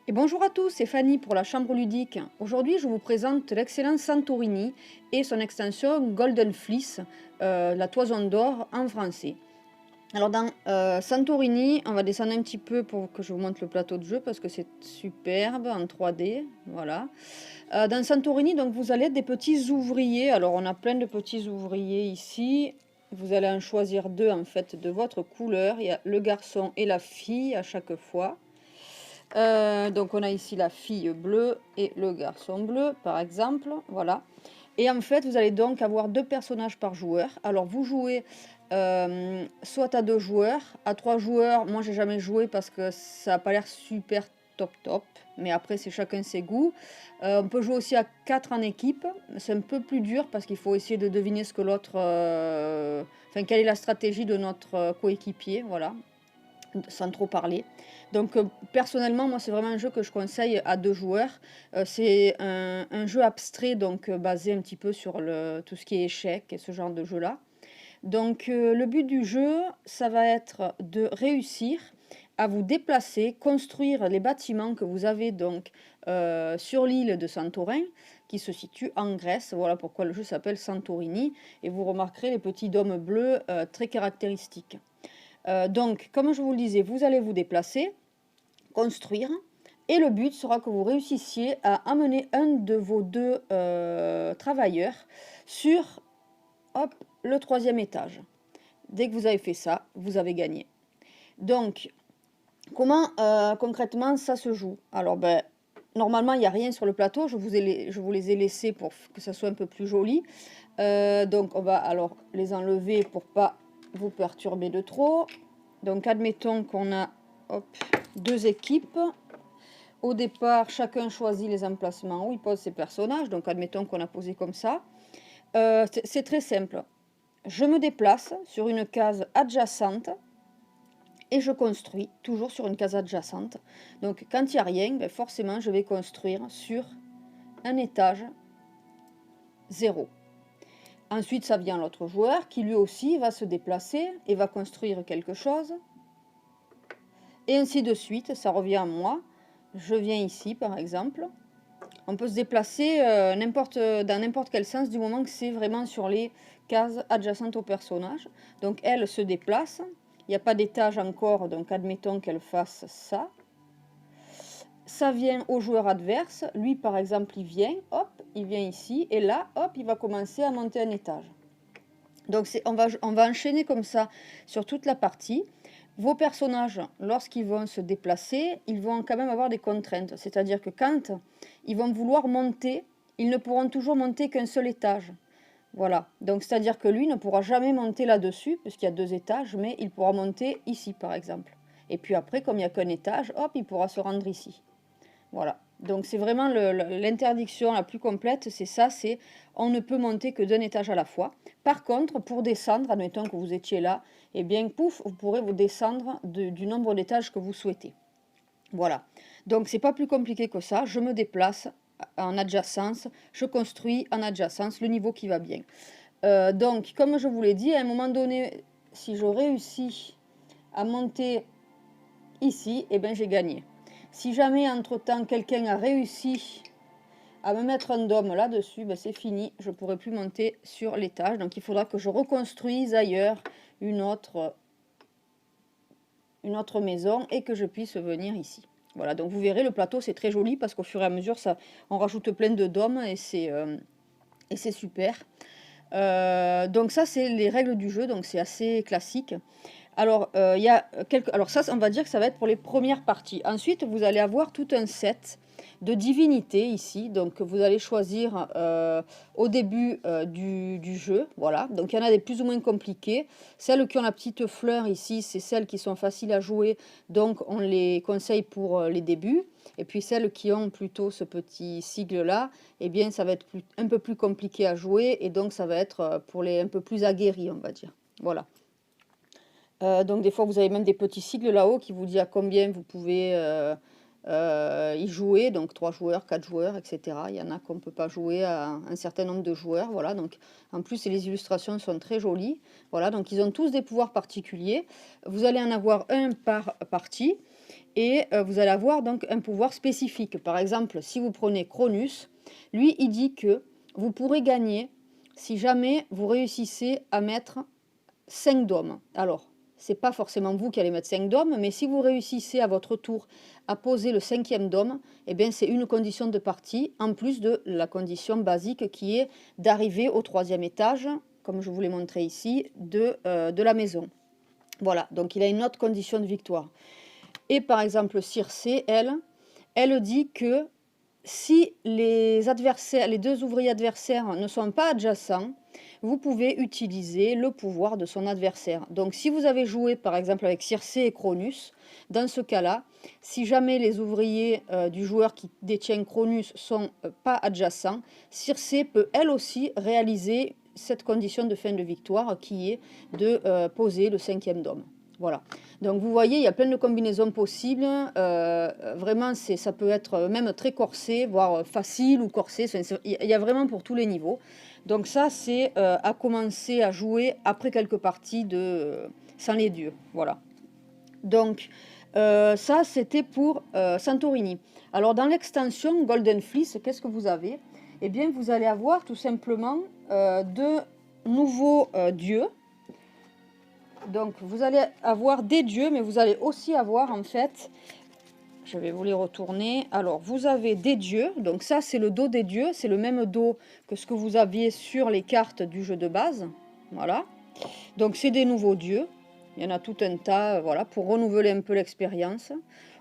Et bonjour à tous, c'est Fanny pour la Chambre ludique. Aujourd'hui, je vous présente l'excellent Santorini et son extension Golden Fleece, la toison d'or en français. Alors dans Santorini, on va descendre un petit peu pour que je vous montre le plateau de jeu parce que c'est superbe en 3D, voilà. Dans Santorini, donc vous allez être des petits ouvriers. Alors on a plein de petits ouvriers ici. Vous allez en choisir deux en fait de votre couleur. Il y a le garçon et la fille à chaque fois. Donc on a ici la fille bleue et le garçon bleu par exemple, voilà. Et en fait vous allez donc avoir deux personnages par joueur. Alors vous jouez soit à 2 joueurs, à 3 joueurs, moi j'ai jamais joué parce que ça n'a pas l'air super top, mais après c'est chacun ses goûts. On peut jouer aussi à 4 en équipe, c'est un peu plus dur parce qu'il faut essayer de deviner ce que l'autre... Enfin, quelle est la stratégie de notre coéquipier, voilà, sans trop parler. Donc personnellement, moi c'est vraiment un jeu que je conseille à 2 joueurs. C'est un jeu abstrait, donc basé un petit peu sur tout ce qui est échecs et ce genre de jeu-là. Donc le but du jeu, ça va être de réussir à vous déplacer, construire les bâtiments que vous avez donc sur l'île de Santorin, qui se situe en Grèce. Voilà pourquoi le jeu s'appelle Santorini. Et vous remarquerez les petits dômes bleus très caractéristiques. Donc, comme je vous le disais, vous allez vous déplacer, construire, et le but sera que vous réussissiez à amener un de vos deux travailleurs sur, hop, le 3e étage. Dès que vous avez fait ça, vous avez gagné. Donc, comment concrètement ça se joue? Alors, ben, normalement, il n'y a rien sur le plateau. Je vous les ai laissés pour que ça soit un peu plus joli. Donc, on va alors les enlever pour pas vous perturber de trop. Donc, admettons qu'on a hop, 2 équipes. Au départ, chacun choisit les emplacements où il pose ses personnages. Donc, admettons qu'on a posé comme ça. C'est très simple. Je me déplace sur une case adjacente et je construis toujours sur une case adjacente. Donc, quand il n'y a rien, ben forcément, je vais construire sur un étage 0. Ensuite, ça vient l'autre joueur qui lui aussi va se déplacer et va construire quelque chose. Et ainsi de suite, ça revient à moi. Je viens ici, par exemple. On peut se déplacer dans n'importe quel sens du moment que c'est vraiment sur les cases adjacentes au personnage. Donc elle se déplace. Il n'y a pas d'étage encore, donc admettons qu'elle fasse ça. Ça vient au joueur adverse. Lui, par exemple, il vient, hop, il vient ici. Et là, hop, il va commencer à monter un étage. Donc on va enchaîner comme ça sur toute la partie. Vos personnages, lorsqu'ils vont se déplacer, ils vont quand même avoir des contraintes. C'est-à-dire que quand ils vont vouloir monter, ils ne pourront toujours monter qu'un seul étage. Voilà. Donc c'est-à-dire que lui ne pourra jamais monter là-dessus, puisqu'il y a 2 étages, mais il pourra monter ici, par exemple. Et puis après, comme il n'y a qu'un étage, hop, il pourra se rendre ici. Voilà. Donc c'est vraiment l'interdiction la plus complète, c'est ça, c'est on ne peut monter que d'un étage à la fois. Par contre, pour descendre, admettons que vous étiez là, et bien pouf, vous pourrez vous descendre du nombre d'étages que vous souhaitez. Voilà. Donc c'est pas plus compliqué que ça. Je me déplace en adjacence, je construis en adjacence le niveau qui va bien. Donc comme je vous l'ai dit, à un moment donné, si je réussis à monter ici, et bien j'ai gagné. Si jamais entre-temps quelqu'un a réussi à me mettre un dôme là-dessus, ben c'est fini, je ne pourrai plus monter sur l'étage. Donc il faudra que je reconstruise ailleurs une autre maison et que je puisse venir ici. Voilà, donc vous verrez, le plateau c'est très joli parce qu'au fur et à mesure, on rajoute plein de dômes et c'est super. Donc ça, c'est les règles du jeu, donc c'est assez classique. Alors, il y a alors ça, on va dire que ça va être pour les premières parties. Ensuite, vous allez avoir tout un set de divinités ici. Donc, vous allez choisir au début du jeu. Voilà. Donc, il y en a des plus ou moins compliquées. Celles qui ont la petite fleur ici, c'est celles qui sont faciles à jouer. Donc, on les conseille pour les débuts. Et puis, celles qui ont plutôt ce petit sigle-là, eh bien, ça va être un peu plus compliqué à jouer. Et donc, ça va être pour les un peu plus aguerris, on va dire. Voilà. Donc des fois, vous avez même des petits sigles là-haut qui vous disent à combien vous pouvez y jouer. Donc 3 joueurs, 4 joueurs, etc. Il y en a qu'on ne peut pas jouer à un certain nombre de joueurs. Voilà, donc en plus, les illustrations sont très jolies. Voilà, donc ils ont tous des pouvoirs particuliers. Vous allez en avoir un par partie. et vous allez avoir donc un pouvoir spécifique. Par exemple, si vous prenez Cronus, lui, il dit que vous pourrez gagner si jamais vous réussissez à mettre 5 dômes. Alors, c'est pas forcément vous qui allez mettre 5 dômes, mais si vous réussissez à votre tour à poser le 5e dôme, eh bien c'est une condition de partie, en plus de la condition basique qui est d'arriver au 3e étage, comme je vous l'ai montré ici, de la maison. Voilà, donc il a une autre condition de victoire. Et par exemple, Circé, elle dit que si les deux ouvriers adversaires ne sont pas adjacents, vous pouvez utiliser le pouvoir de son adversaire. Donc si vous avez joué par exemple avec Circé et Cronus, dans ce cas-là, si jamais les ouvriers du joueur qui détient Cronus sont pas adjacents, Circé peut elle aussi réaliser cette condition de fin de victoire qui est de poser le 5e dôme. Voilà. Donc vous voyez, il y a plein de combinaisons possibles. Vraiment, ça peut être même très corsé, voire facile ou corsé. Il y a vraiment pour tous les niveaux. Donc ça, c'est à commencer à jouer après quelques parties de sans les dieux. Voilà. Donc ça, c'était pour Santorini. Alors dans l'extension Golden Fleece, qu'est-ce que vous avez? Eh bien, vous allez avoir tout simplement de nouveaux dieux. Donc vous allez avoir des dieux, mais vous allez aussi avoir en fait, je vais vous les retourner. Alors vous avez des dieux, donc ça c'est le dos des dieux, c'est le même dos que ce que vous aviez sur les cartes du jeu de base. Voilà. Donc c'est des nouveaux dieux. Il y en a tout un tas, voilà, pour renouveler un peu l'expérience.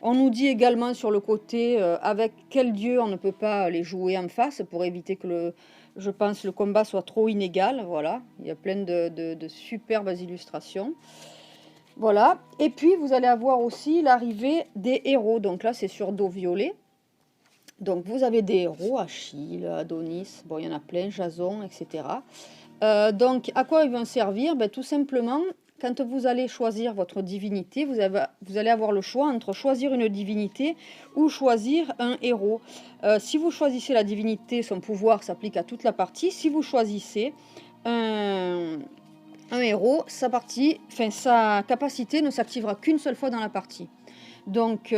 On nous dit également sur le côté avec quel dieu on ne peut pas les jouer en face pour éviter que je pense le combat soit trop inégal. Voilà, il y a plein de superbes illustrations. Voilà, et puis vous allez avoir aussi l'arrivée des héros. Donc là c'est sur dos violet. Donc vous avez des héros, Achille, Adonis, bon il y en a plein, Jason, etc. Donc à quoi ils vont servir? Ben, tout simplement, quand vous allez choisir votre divinité, vous allez avoir le choix entre choisir une divinité ou choisir un héros. Si vous choisissez la divinité, son pouvoir s'applique à toute la partie. Si vous choisissez un héros, sa capacité ne s'activera qu'une seule fois dans la partie. Donc,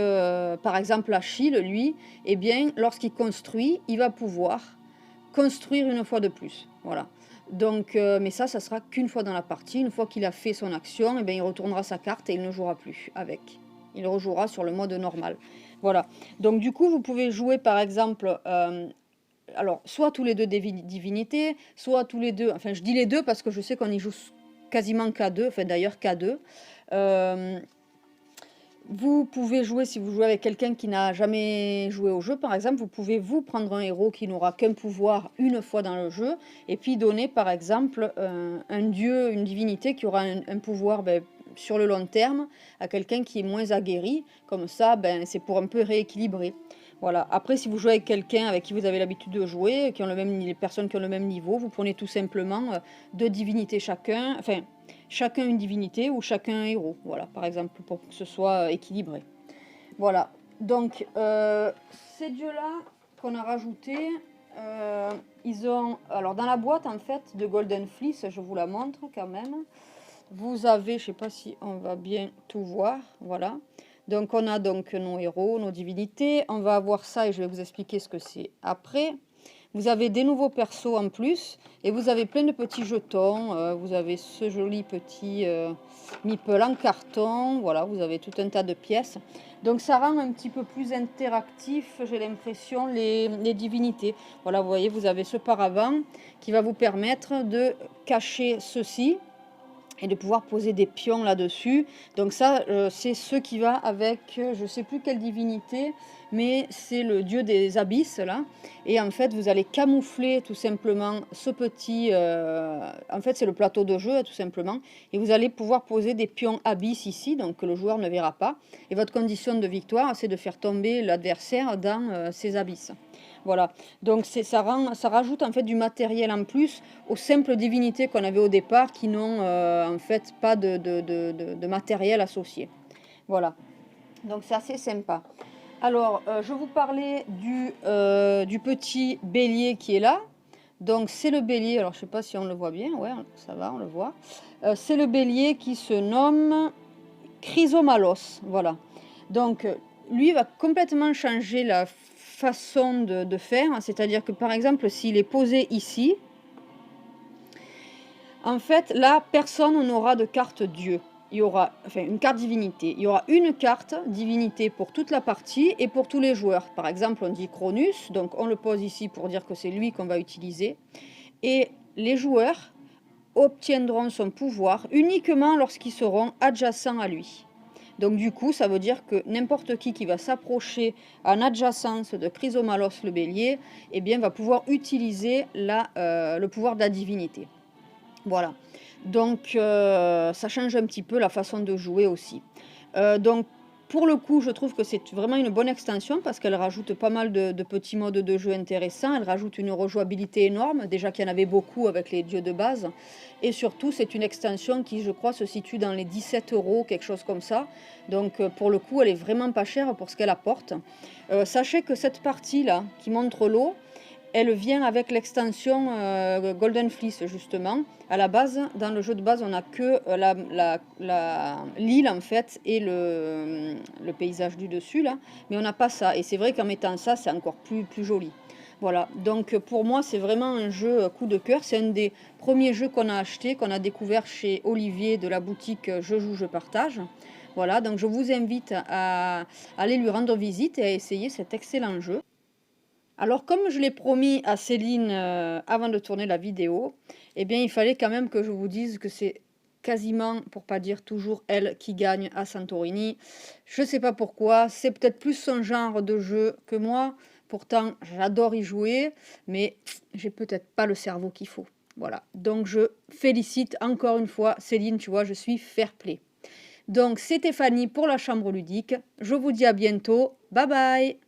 par exemple, Achille, lui, eh bien, lorsqu'il construit, il va pouvoir construire une fois de plus. Voilà. Donc, mais ça sera qu'une fois dans la partie. Une fois qu'il a fait son action, eh bien, il retournera sa carte et il ne jouera plus avec. Il rejouera sur le mode normal. Voilà. Donc, du coup, vous pouvez jouer, par exemple, alors, soit tous les deux des divinités, soit tous les deux. Enfin, je dis les deux parce que je sais qu'on y joue quasiment qu'à deux. Enfin, d'ailleurs, qu'à deux. Vous pouvez jouer, si vous jouez avec quelqu'un qui n'a jamais joué au jeu, par exemple, vous pouvez vous prendre un héros qui n'aura qu'un pouvoir une fois dans le jeu, et puis donner, par exemple, un dieu, une divinité qui aura un pouvoir sur le long terme à quelqu'un qui est moins aguerri. Comme ça, c'est pour un peu rééquilibrer. Voilà. Après, si vous jouez avec quelqu'un avec qui vous avez l'habitude de jouer, les personnes qui ont le même niveau, vous prenez tout simplement deux divinités chacun, enfin, chacun une divinité ou chacun un héros, voilà, par exemple, pour que ce soit équilibré. Voilà, donc ces dieux-là qu'on a rajoutés, ils ont, alors dans la boîte en fait de Golden Fleece, je vous la montre quand même, vous avez, je sais pas si on va bien tout voir, voilà. Donc on a donc nos héros, nos divinités, on va avoir ça et je vais vous expliquer ce que c'est après. Vous avez des nouveaux persos en plus et vous avez plein de petits jetons. Vous avez ce joli petit meeple en carton. Voilà, vous avez tout un tas de pièces. Donc ça rend un petit peu plus interactif, j'ai l'impression, les divinités. Voilà, vous voyez, vous avez ce paravent qui va vous permettre de cacher ceci et de pouvoir poser des pions là-dessus. Donc ça, c'est ce qui va avec, je sais plus quelle divinité, mais c'est le dieu des abysses, là. Et en fait, vous allez camoufler tout simplement ce petit... en fait, c'est le plateau de jeu, tout simplement. Et vous allez pouvoir poser des pions abysses ici, donc que le joueur ne verra pas. Et votre condition de victoire, c'est de faire tomber l'adversaire dans ces abysses. Voilà, donc ça rajoute en fait du matériel en plus aux simples divinités qu'on avait au départ qui n'ont en fait pas de matériel associé. Voilà, donc c'est assez sympa. Alors, je vous parlais du petit bélier qui est là. Donc c'est le bélier, alors je ne sais pas si on le voit bien, ouais, ça va, on le voit. C'est le bélier qui se nomme Chrysomalos, voilà. Donc, lui va complètement changer la façon de faire, c'est-à-dire que par exemple, s'il est posé ici, en fait, là, personne n'aura de carte Dieu. Il y aura, enfin, une carte divinité. Il y aura une carte divinité pour toute la partie et pour tous les joueurs. Par exemple, on dit Cronus, donc on le pose ici pour dire que c'est lui qu'on va utiliser. Et les joueurs obtiendront son pouvoir uniquement lorsqu'ils seront adjacents à lui. Donc du coup, ça veut dire que n'importe qui va s'approcher en adjacence de Chrysomalos le bélier, eh bien, va pouvoir utiliser le pouvoir de la divinité. Voilà. Donc ça change un petit peu la façon de jouer aussi. Donc pour le coup, je trouve que c'est vraiment une bonne extension parce qu'elle rajoute pas mal de petits modes de jeu intéressants. Elle rajoute une rejouabilité énorme, déjà qu'il y en avait beaucoup avec les dieux de base. Et surtout, c'est une extension qui, je crois, se situe dans les 17 €, quelque chose comme ça. Donc pour le coup, elle est vraiment pas chère pour ce qu'elle apporte. Sachez que cette partie-là, qui montre l'eau, elle vient avec l'extension Golden Fleece, justement. À la base, dans le jeu de base, on n'a que l'île, en fait, et le paysage du dessus, là. Mais on n'a pas ça. Et c'est vrai qu'en mettant ça, c'est encore plus joli. Voilà. Donc, pour moi, c'est vraiment un jeu coup de cœur. C'est un des premiers jeux qu'on a acheté, qu'on a découvert chez Olivier de la boutique Je joue, je partage. Voilà. Donc, je vous invite à aller lui rendre visite et à essayer cet excellent jeu. Alors, comme je l'ai promis à Céline avant de tourner la vidéo, eh bien, il fallait quand même que je vous dise que c'est quasiment, pour pas dire toujours, elle qui gagne à Santorini. Je sais pas pourquoi, c'est peut-être plus son genre de jeu que moi. Pourtant, j'adore y jouer, mais j'ai peut-être pas le cerveau qu'il faut. Voilà. Donc, je félicite encore une fois Céline, tu vois, je suis fair play. Donc, c'était Fanny pour la chambre ludique. Je vous dis à bientôt. Bye bye!